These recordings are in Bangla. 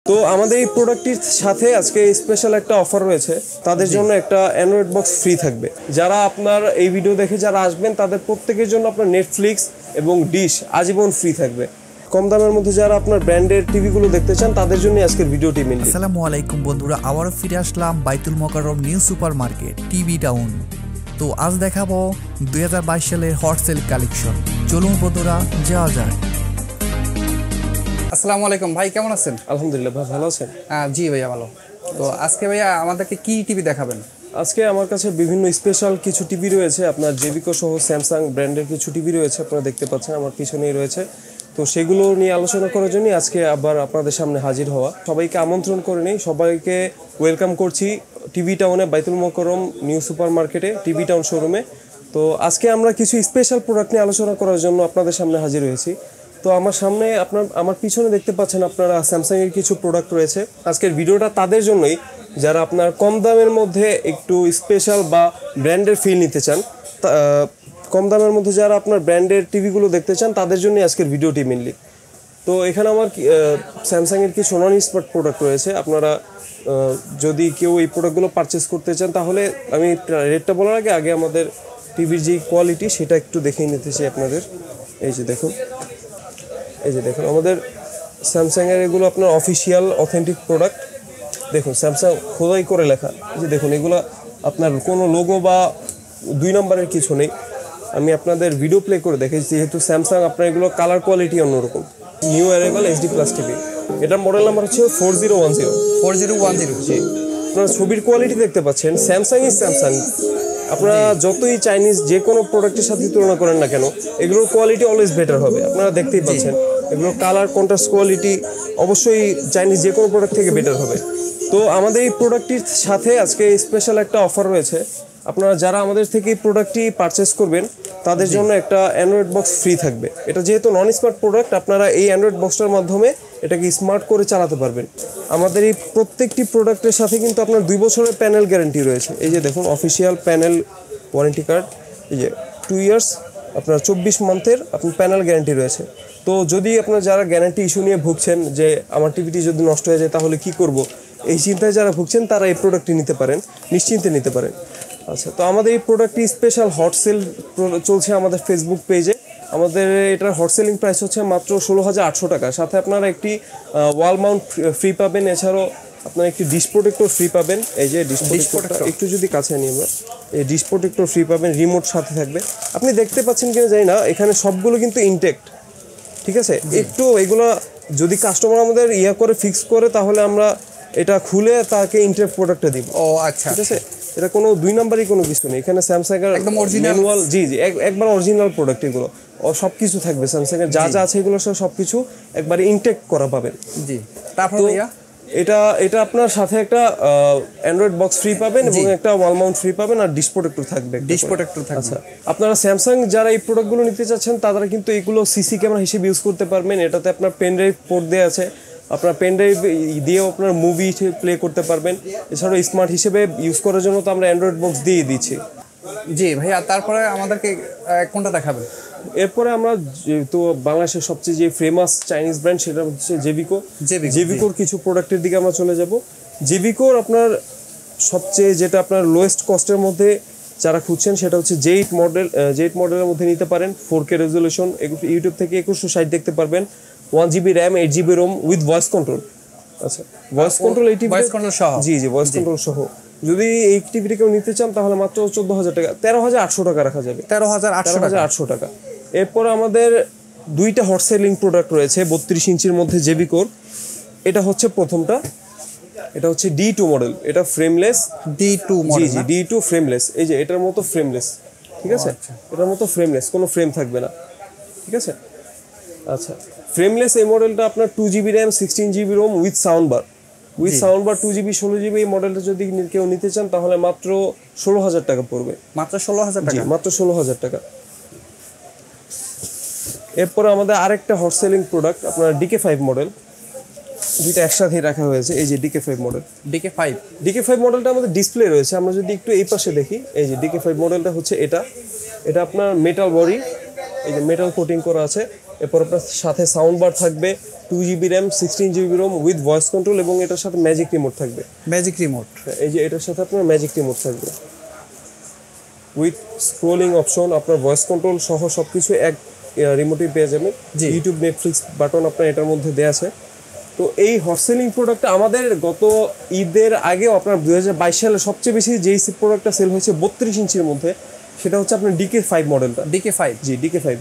তো আমাদের এই প্রোডাক্টটির সাথে আজকে স্পেশাল একটা অফার রয়েছে, তাদের জন্য একটা অ্যান্ড্রয়েড বক্স ফ্রি থাকবে। যারা আপনার এই ভিডিও দেখে যারা আসবেন তাদের প্রত্যেকের জন্য আপনার নেটফ্লিক্স এবং ডিশ আজীবন ফ্রি থাকবে। কম দামের মধ্যে যারা আপনার ব্র্যান্ডের টিভিগুলো দেখতে চান তাদের জন্য আজকের ভিডিওটি মেনলি। আসসালামু আলাইকুম বন্ধুরা, আবারও ফিরে আসলাম Baitul Mukarram new super market TV town. তো আজ দেখাবো 2022 সালের হট সেল কালেকশন। চলুন বন্ধুরা যাওয়া যায়। আসসালামু আলাইকুম ভাই, কেমন আছেন? আলহামদুলিল্লাহ ভাই, ভালো আছেন? জি ভাইয়া ভালো। তো আজকে ভাইয়া আমাদেরকে কি টিভি দেখাবেন? আজকে আমার কাছে বিভিন্ন স্পেশাল কিছু টিভি রয়েছে, আপনার জেভিকো সহ স্যামসাং ব্র্যান্ডের কিছু টিভি রয়েছে, আপনারা দেখতে পাচ্ছেন আমার পিছনেই রয়েছে। তো সেগুলো নিয়ে আলোচনা করার জন্য আজকে আবার আপনাদের সামনে হাজির হওয়া। সবাইকে আমন্ত্রণ করে নেই, সবাইকে ওয়েলকাম করছি টিভি টাউনে বাইতুল মোকাররম নিউ সুপার মার্কেটে টিভি টাউন শোরুমে। তো আজকে আমরা কিছু স্পেশাল প্রোডাক্ট নিয়ে আলোচনা করার জন্য আপনাদের সামনে হাজির হয়েছি। তো আমার সামনে আমার পিছনে দেখতে পাচ্ছেন আপনারা স্যামসাংয়ের কিছু প্রোডাক্ট রয়েছে। আজকের ভিডিওটা তাদের জন্যই যারা আপনার কম দামের মধ্যে একটু স্পেশাল বা ব্র্যান্ডের ফিল নিতে চান, কম দামের মধ্যে যারা আপনার ব্র্যান্ডের টিভিগুলো দেখতে চান তাদের জন্যই আজকের ভিডিওটি মেনলি। তো এখানে আমার স্যামসাংয়ের কিছু নন স্মার্ট প্রোডাক্ট রয়েছে। আপনারা যদি কেউ এই প্রোডাক্টগুলো পারচেস করতে চান তাহলে আমি রেটটা বলার আগে আমাদের টিভির যে কোয়ালিটি সেটা একটু দেখে নিতে চাই আপনাদের। এই যে দেখুন আমাদের স্যামসাংয়ের এগুলো আপনার অফিসিয়াল অথেন্টিক প্রোডাক্ট। দেখুন স্যামসাং খোদাই করে লেখা। এই যে দেখুন, এগুলো আপনার কোনো লোগো বা 2 নম্বরের কিছু নেই। আমি আপনাদের ভিডিও প্লে করে দেখেছি, যেহেতু স্যামসাং আপনার এগুলো কালার কোয়ালিটি অন্যরকম। New arrival HD plus TV, এটার মডেল নাম্বার হচ্ছে 4010। জি, আপনারা ছবির কোয়ালিটি দেখতে পাচ্ছেন, স্যামসাং ইজ স্যামসাং। আপনারা যতই চাইনিজ যে কোনো প্রোডাক্টের সাথে তুলনা করেন না কেন, এগুলোর কোয়ালিটি অলওয়েজ বেটার হবে। আপনারা দেখতেই পাচ্ছেন এগুলোর কালার কন্ট্রাস্ট কোয়ালিটি অবশ্যই চাইনিজ যে কোনো প্রোডাক্ট থেকে বেটার হবে। তো আমাদের এই প্রোডাক্টটির সাথে আজকে স্পেশাল একটা অফার রয়েছে। আপনারা যারা আমাদের থেকে এই প্রোডাক্টটি পারচেস করবেন তাদের জন্য একটা অ্যান্ড্রয়েড বক্স ফ্রি থাকবে। এটা যেহেতু নন স্মার্ট প্রোডাক্ট, আপনারা এই অ্যান্ড্রয়েড বক্সটার মাধ্যমে এটাকে স্মার্ট করে চালাতে পারবেন। আমাদের এই প্রত্যেকটি প্রোডাক্টের সাথে কিন্তু আপনার 2 বছরের প্যানেল গ্যারান্টি রয়েছে। এই যে দেখুন অফিসিয়াল প্যানেল ওয়ারেন্টি কার্ড, এই যে 2 ইয়ার্স আপনার 24 মান্থের আপনার প্যানেল গ্যারান্টি রয়েছে। তো যদি আপনার যারা গ্যারান্টি ইস্যু নিয়ে ভুগছেন যে আমার টিভিটি যদি নষ্ট হয়ে যায় তাহলে কি করব, এই চিন্তায় যারা ভুগছেন তারা এই প্রোডাক্টটি নিতে পারেন, নিশ্চিন্তে নিতে পারেন। আচ্ছা, তো আমাদের এই প্রোডাক্টটি স্পেশাল হট সেল চলছে আমাদের ফেসবুক পেজে। আমাদের এটার হট সেলিং প্রাইস হচ্ছে মাত্র 16,800 টাকা। সাথে আপনারা একটি ওয়াল মাউন্ট ফ্রি পাবেন, এছাড়াও আপনারা একটি ডিশ প্রোটেক্টর ফ্রি পাবেন। এই যে ডিশ প্রোটেক্টরটা একটু যদি কাছে নিয়ে আমরা, এই ডিশ প্রোটেক্টর ফ্রি পাবেন, রিমোট সাথে থাকবে। আপনি দেখতে পাচ্ছেন কিনা জানি না, এখানে সবগুলো কিন্তু ইনটেক্ট, ঠিক আছে। একটু এগুলো যদি কাস্টমার আমাদের করে ফিক্স করে তাহলে আমরা এটা খুলে তাকে ইনটেক্ট প্রোডাক্টটা দিব। ও আচ্ছা, ঠিক আছে। এটা কোনো 2 নাম্বারই কোনো কিছু নেই এখানে। স্যামসাংয়ের একদম অরিজিনাল। জি একবার অরিজিনাল প্রোডাক্ট, এগুলো সব কিছু থাকবে। স্যামসাংয়ের যা আছে এগুলো সব কিছু একবারে ইনটেক্ট করা পাবেন। জি, তারপর এটা আপনার সাথে একটা অ্যান্ড্রয়েড বক্স ফ্রি পাবেন এবং একটা ওয়াল মাউন্ট ফ্রি পাবেন, আর ডিশ প্রোটেক্টর থাকবে। আচ্ছা, আপনারা স্যামসাং যারা এই প্রোডাক্টগুলো নিতে চাচ্ছেন তারা কিন্তু এগুলো সিসি ক্যামেরা হিসেবে ইউজ করতে পারবেন। এটাতে আপনার পেন ড্রাইভ পোর্ট দেওয়া আছে, আপনার পেন ড্রাইভ দিয়েও আপনার মুভি প্লে করতে পারবেন। এছাড়াও স্মার্ট হিসেবে ইউজ করার জন্য তো আমরা অ্যান্ড্রয়েড বক্স দিয়ে দিচ্ছি। জি ভাইয়া, তারপরে আমাদেরকে কোনটা দেখাবেন? এরপরে আমরা তো বাংলাদেশের সবচেয়ে যে ফেমাস চাইনিজ ব্র্যান্ড সেটা হচ্ছে জেভিকোর কিছু প্রোডাক্টের দিকে আমরা চলে যাব। জেভিকোর আপনার সবচেয়ে যেটা আপনার লোয়েস্ট কস্টের মধ্যে যারা খুঁজছেন সেটা হচ্ছে জেইট মডেলের মধ্যে নিতে পারেন। 4K রেজলিউশন, ইউটিউব থেকে 2160 দেখতে পারবেন। 1GB RAM, 8GB ROM with voice control. আচ্ছা, ভয়েস কন্ট্রোল সহ। জি ভয়েস কন্ট্রোল সহ। যদি এই টিভিটা কেউ নিতে চান তাহলে মাত্র 14,000 টাকা, 13,800 টাকা রাখা যাবে। 13,800 টাকা। এরপর আমাদের 2টা হট সেলিং প্রোডাক্ট রয়েছে 32 ইঞ্চির মধ্যে জেভিকোর। এটা হচ্ছে প্রথমটা, এটা হচ্ছে D2 মডেল। এটা ফ্রেমলেস D2 মডেল। জি D2 ফ্রেমলেস। এই যে এটার মতো ফ্রেমলেস, ঠিক আছে। এটার মতো ফ্রেমলেস, কোনো ফ্রেম থাকবে না, ঠিক আছে। আচ্ছা, ফ্রেমলেস এই মডেলটা আপনার 2GB RAM, 16GB ROM with sound bar 2GB 16GB। এই মডেলটা যদি কেউ নিতে চান তাহলে মাত্র 16,000 টাকা পড়বে। মাত্র 16,000 টাকা? মাত্র 16,000 টাকা। এরপরে আমাদের আরেকটা হট সেলিং প্রোডাক্ট আপনার DK5 মডেল, দুইটা একসাথে রাখা হয়েছে। এই যে DK5 মডেল। DK5 মডেলটা আমাদের ডিসপ্লে রয়েছে। আমরা যদি একটু এই পাশে দেখি, এই যে DK5 মডেলটা হচ্ছে এটা আপনার মেটাল বডি, এই যে মেটাল কোটিং করা আছে। এরপর আপনার সাথে সাউন্ড বার থাকবে, 2 GB RAM 16 GB ROM with voice control এবং এটার সাথে ম্যাজিক রিমোট থাকবে। ম্যাজিক রিমোট, এই যে এটার সাথে আপনার ম্যাজিক রিমোট থাকবে উইথ স্ক্রোলিং অপশন, আপনার ভয়েস কন্ট্রোল সহ সবকিছু এক রিমোটে পেয়ে যাবেন। ইউটিউব নেটফ্লিক্স বাটন আপনার এটার মধ্যে দেওয়া আছে। তো এই হট সেলিং প্রোডাক্টটা আমাদের গত ঈদের আগেও আপনার 2022 সালে সবচেয়ে বেশি যেই প্রোডাক্টটা সেল হয়েছে 32 ইঞ্চির মধ্যে, সেটা হচ্ছে আপনার DK5 মডেলটা। DK5, জি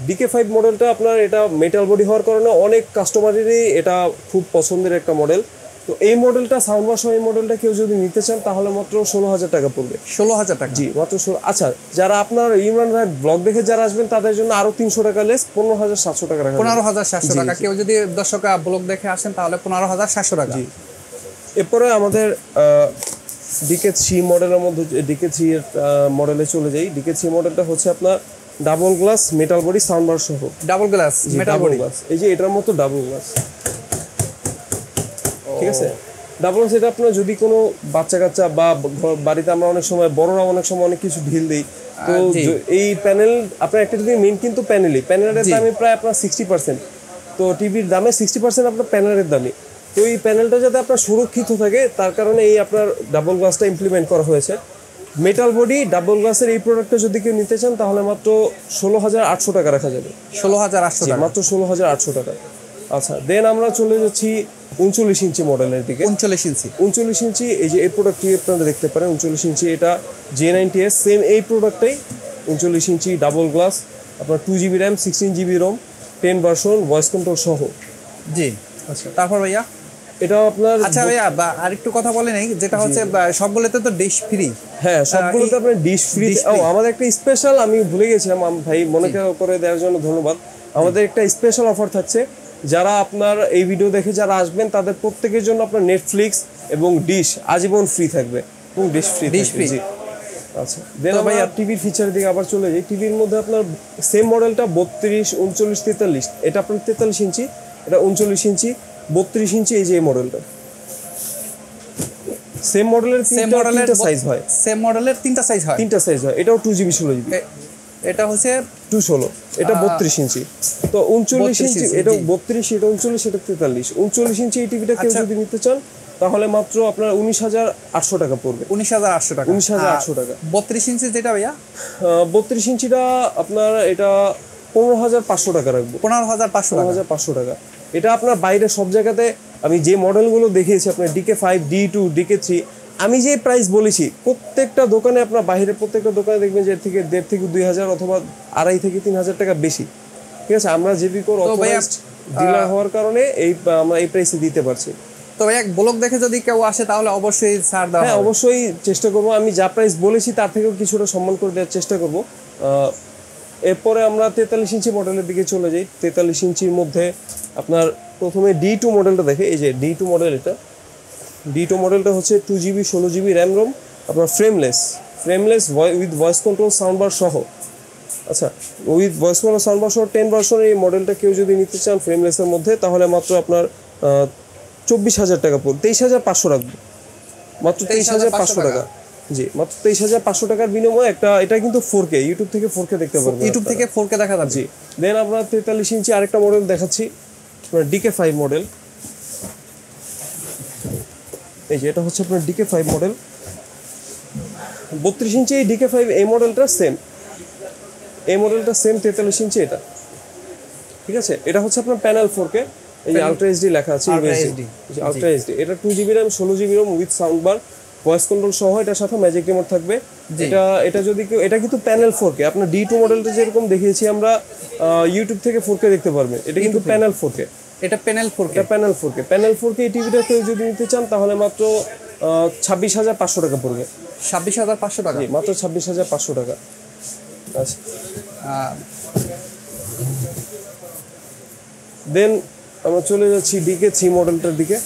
DK5 মডেলটা আপনার এটা মেটাল বডি হওয়ার কারণে অনেক কাস্টমারেরই এটা খুব পছন্দের একটা মডেল। তো এই মডেলটা সাউন্ড বার সহ এই মডেলটা কেউ যদি নিতে চান তাহলে মাত্র 16,000 টাকা পড়বে। 16,000 টাকা? জি মাত্র 16। আচ্ছা, যারা আপনার ইমরান ভাই ব্লগ দেখে যারা আসবেন তাদের জন্য আরো 300 টাকা লেস, 15,700 টাকা রাখা। 15,700 টাকা। কেউ যদি দর্শক ব্লগ দেখে আসেন তাহলে 15,700 টাকা। জি। এরপরে আমাদের DK3 মডেলের মধ্যে DK3 এর মডেলে চলে যাই। DK3 মডেলটা হচ্ছে আপনার double glass metal body sound bar সহ। ডাবল গ্লাস মেটাল বডি, এই যে এটার মতো ডাবল গ্লাস, ঠিক আছে? ডাবল গ্লাস এটা আপনার যদি কোনো বাচ্চা কাচ্চা বা বাড়িতে আমরা অনেক সময় বড়রা অনেক সময় অনেক কিছু ঢিল দিই, তো এই প্যানেল আপনার একটা যদি মেইন কিন্তু প্যানেলের দামে প্রায় আপনার 60%, তো টিভির দামে 60% আপনার প্যানেলের দামে। তো এই প্যানেলটা যাতে আপনার সুরক্ষিত থাকে তার কারণে এই আপনার ডাবল গ্লাসটা ইমপ্লিমেন্ট করা হয়েছে। মেটাল বডি ডাবল গ্লাসের এই প্রোডাক্টটা যদি কেউ নিতে চান তাহলে মাত্র 16,800 টাকা রাখা যাবে। 16,800 টাকা, মাত্র 16,800 টাকা। আচ্ছা, দেন আমরা চলে যাচ্ছি 39 ইঞ্চি মডেলের দিকে। 39 ইঞ্চি এই যে এই প্রোডাক্টটি আপনারা দেখতে পারেন 39 ইঞ্চি, এটা J90S সেম এই প্রোডাক্টটাই 39 ইঞ্চি ডাবল গ্লাস, আপনার 2 GB RAM 16 GB ROM 10 version voice control সহ। জি। আচ্ছা, তারপর ভাইয়া এটা আপনার আচ্ছা ভাইয়া আরেকটু কথা বলে নেই, যেটা হচ্ছে সবগুলোতে তো ডিশ ফ্রি। হ্যাঁ, সবগুলোতে আপনার ডিশ ফ্রি। আমাদের একটা স্পেশাল, আমি ভুলে গেছিলাম ভাই, মনে করে দেওয়ার জন্য ধন্যবাদ। আমাদের একটা স্পেশাল অফার থাকছে, যারা আপনার এই ভিডিও দেখে যারা আসবেন তাদের প্রত্যেকের জন্য আপনার নেটফ্লিক্স এবং ডিশ আজীবন ফ্রি থাকবে এবং ডিশ ফ্রি। আচ্ছা, দেন ভাই টিভির ফিচারের দিকে আবার চলে যাই। টিভির মধ্যে আপনার সেম মডেলটা 32, 39, 43, এটা আপনার 43 ইঞ্চি, এটা 39 ইঞ্চি, 32 ইঞ্চি, এই যে এই মডেলটা সেম মডেলের তিনটা সাইজ হয়। সেম মডেলের তিনটা সাইজ হয়। এটাও 2GB 16GB, এটা হচ্ছে 216, এটা 32 ইঞ্চি। তো 39 ইঞ্চি, এটা 32, এটা 39, এটা 43। 39 ইঞ্চি এই টিভিটা কেউ যদি নিতে চান তাহলে মাত্র আপনার 19,800 টাকা পড়বে। 19,800 টাকা। 19,800 টাকা। 32 ইঞ্চি যেটা ভাইয়া, 32 ইঞ্চিটা আপনার এটা 15,500 টাকা রাখবো। 15,500 টাকা। এটা আপনার বাইরে সব জায়গাতে আমি যে মডেলগুলো দেখিয়েছি আপনার DK5, D2, DK3, আমি যে প্রাইস বলেছি প্রত্যেকটা দোকানে আপনার বাইরের প্রত্যেকটা দোকানে দেখবেন যে 1,500 থেকে 2,000 অথবা 2,500 থেকে 3,000 টাকা বেশি, ঠিক আছে? আমরা Jvco অথরাইজড ডিলার হওয়ার কারণে আমরা এই প্রাইসে দিতে পারছি। তো এক ব্লগ দেখে যদি কেউ আসে তাহলে অবশ্যই ছাড় দাও। হ্যাঁ, অবশ্যই চেষ্টা করব, আমি যা প্রাইস বলেছি তার থেকেও কিছুটা সম্মান করে দেওয়ার চেষ্টা করব। এরপরে আমরা 43 ইঞ্চি মডেলের দিকে চলে যাই। 43 ইঞ্চির মধ্যে আপনার প্রথমে D2 মডেলটা দেখে, এই যে D2 মডেল, এটা D2 মডেলটা হচ্ছে 2GB 16GB র্যাম রোম, আপনার frameless with voice control sound bar সহ। আচ্ছা, with voice control sound bar সহ 10 ভার্সনের এই মডেলটা কেউ যদি নিতে চান ফ্রেমলেসের মধ্যে তাহলে মাত্র আপনার 24,000 টাকা পড়বে। 23,500 রাখবো, মাত্র 23,500 টাকা। জি, মাত্র 23,500 টাকার বিনিময়ে এটা কিন্তু 4K, ইউটিউব থেকে 4K দেখতে পারবেন। ইউটিউব থেকে 4K দেখা যাবে। জি। দেন আমরা 43 ইঞ্চি আরেকটা মডেল দেখাচ্ছি, DK5 মডেল। এই যে এটা হচ্ছে আপনার DK5 মডেল 32 ইঞ্চি। এই DK5 এই মডেলটা সেম, 43 ইঞ্চি এটা, ঠিক আছে? এটা হচ্ছে আপনার প্যানেল 4K, এই যে আলট্রা এইচডি লেখা আছে, আলট্রা এইচডি। এটা 2GB RAM 16GB ROM with sound bar voice control সহ, এটার সাথে ম্যাজিক রিমোট থাকবে। এটা যদি কেউ, এটা কিন্তু প্যানেল 4K, আপনার D2 মডেলটা যেরকম দেখিয়েছি আমরা ইউটিউব থেকে 4K দেখতে পারবেন, এটা কিন্তু প্যানেল 4K। এটা প্যানেল 4K, প্যানেল 4K এই টিভিটা কেউ যদি নিতে চান তাহলে মাত্র 26,500 টাকা পড়বে। 26,500 টাকা? মাত্র 26,500 টাকা। আচ্ছা, দেন আমরা চলে যাচ্ছি DK3 মডেলটার দিকে।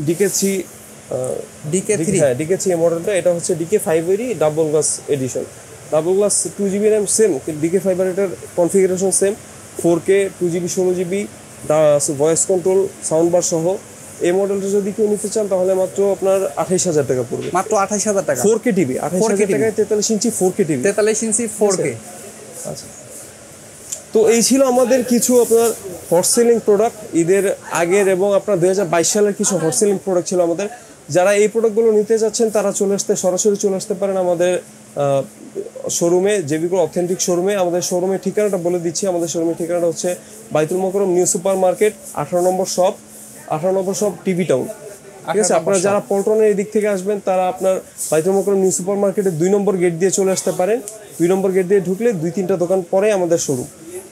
DK3 হ্যাঁ, DK3 মডেলটা, এটা হচ্ছে DK5 এরই double glass edition. Double glass 2GB RAM same, DK5 এর এটার configuration same, 4K 2GB 16GB voice control sound bar সহ। এই মডেলটা যদি কেউ নিতে চান তাহলে মাত্র আপনার 28,000 টাকা পড়বে। মাত্র 28,000 টাকা। 4K টিভি 28,000 টাকায় 43 ইঞ্চি 4K টিভি। 43 ইঞ্চি 4K। আচ্ছা, তো এই ছিল আমাদের কিছু আপনার হট সেলিং প্রোডাক্ট ঈদের আগের, এবং আপনার 2022 সালের কিছু হট সেলিং প্রোডাক্ট ছিল আমাদের। যারা এই প্রোডাক্টগুলো নিতে যাচ্ছেন তারা সরাসরি চলে আসতে পারেন আমাদের শোরুমে, জেভিকো অথেন্টিক শোরুমে। আমাদের শোরুমের ঠিকানাটা বলে দিচ্ছি। আমাদের শোরুমের ঠিকানাটা হচ্ছে বাইতুল মোকাররম নিউ সুপার মার্কেট, 18 নম্বর শপ, টিভি টাউন। ঠিক আছে, আপনারা যারা পল্টনের এই দিক থেকে আসবেন তারা আপনার বাইতুল মোকাররম নিউ সুপার মার্কেটের 2 নম্বর গেট দিয়ে চলে আসতে পারেন। 2 নম্বর গেট দিয়ে ঢুকলে 2-3টা দোকান পরে আমাদের শোরুম।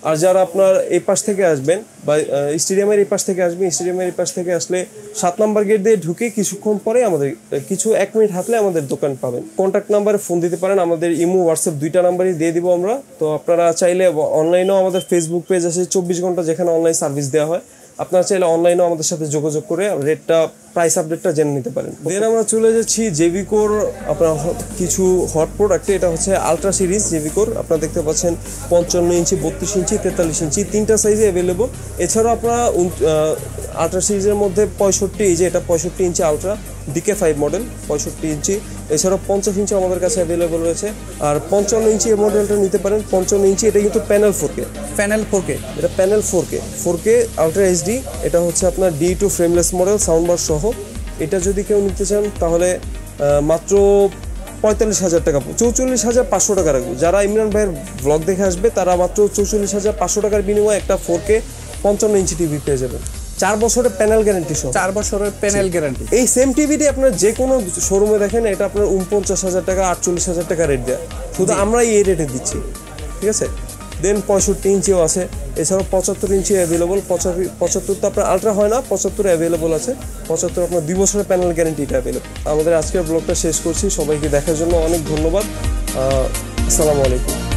আর যারা আপনার এই পাশ থেকে আসবেন বা স্টেডিয়ামের এই পাশ থেকে আসবেন, স্টেডিয়ামের এই পাশ থেকে আসলে 7 নম্বর গেট দিয়ে ঢুকে কিছুক্ষণ পরে আমাদের 1 মিনিট হাঁটলে আমাদের দোকান পাবেন। কন্ট্যাক্ট নাম্বারে ফোন দিতে পারেন, আমাদের ইমো হোয়াটসঅ্যাপ 2টা নাম্বারই দিয়ে দিব আমরা। তো আপনারা চাইলে অনলাইনেও আমাদের ফেসবুক পেজ আছে 24 ঘন্টা, যেখানে অনলাইন সার্ভিস দেওয়া হয়। আপনারা চাইলে অনলাইনেও আমাদের সাথে যোগাযোগ করে প্রাইস আপডেটটা জেনে নিতে পারেন। দেন আমরা চলে যাচ্ছি জেভিকোর আপনার কিছু হট প্রোডাক্টে। এটা হচ্ছে আলট্রা সিরিজ জেভিকোর। আপনারা দেখতে পাচ্ছেন 55 ইঞ্চি, 32 ইঞ্চি, 43 ইঞ্চি 3টা সাইজে অ্যাভেলেবল। এছাড়াও আপনারা আলট্রা সিরিজের মধ্যে 65, এই যে এটা 65 ইঞ্চি আলট্রা DK5 মডেল, 65 ইঞ্চি। এছাড়াও 50 ইঞ্চি আমাদের কাছে অ্যাভেলেবল রয়েছে। আর 55 ইঞ্চি এই মডেলটা নিতে পারেন। 55 ইঞ্চি এটা কিন্তু প্যানেল 4K, এটা প্যানেল 4K আলট্রা HD। এটা হচ্ছে আপনার D2 frameless model, sound bar সহ। এটা যদি কেউ নিতে চান তাহলে মাত্র 45,000 টাকা, 44,500 টাকা রাখবো। যারা ইমরান ভাইয়ের ব্লগ দেখে আসবে তারা মাত্র 44,500 টাকার বিনিময়ে একটা 4K 55 ইঞ্চি টিভি পেয়ে যাবেন। 4 বছরের প্যানেল গ্যারান্টি সহ। 4 বছরের প্যানেল গ্যারান্টি। এই সেম টিভিটি আপনার যে কোনো শোরুমে দেখেন এটা আপনার 49,000 টাকা, 48,000 টাকা রেট দেয়, শুধু আমরা এই রেটে দিচ্ছি। ঠিক আছে। দেন 65 ইঞ্চিও আছে। এছাড়াও 75 ইঞ্চি অ্যাভেলেবল। 75 তো আপনার আলট্রা হয় না, 75 অ্যাভেলেবল আছে। 75 আপনার 2 বছরের প্যানেল গ্যারান্টিটা অ্যাভেলেবল। আমাদের আজকের ব্লগটা শেষ করছি। সবাইকে দেখার জন্য অনেক ধন্যবাদ। আসসালামু আলাইকুম।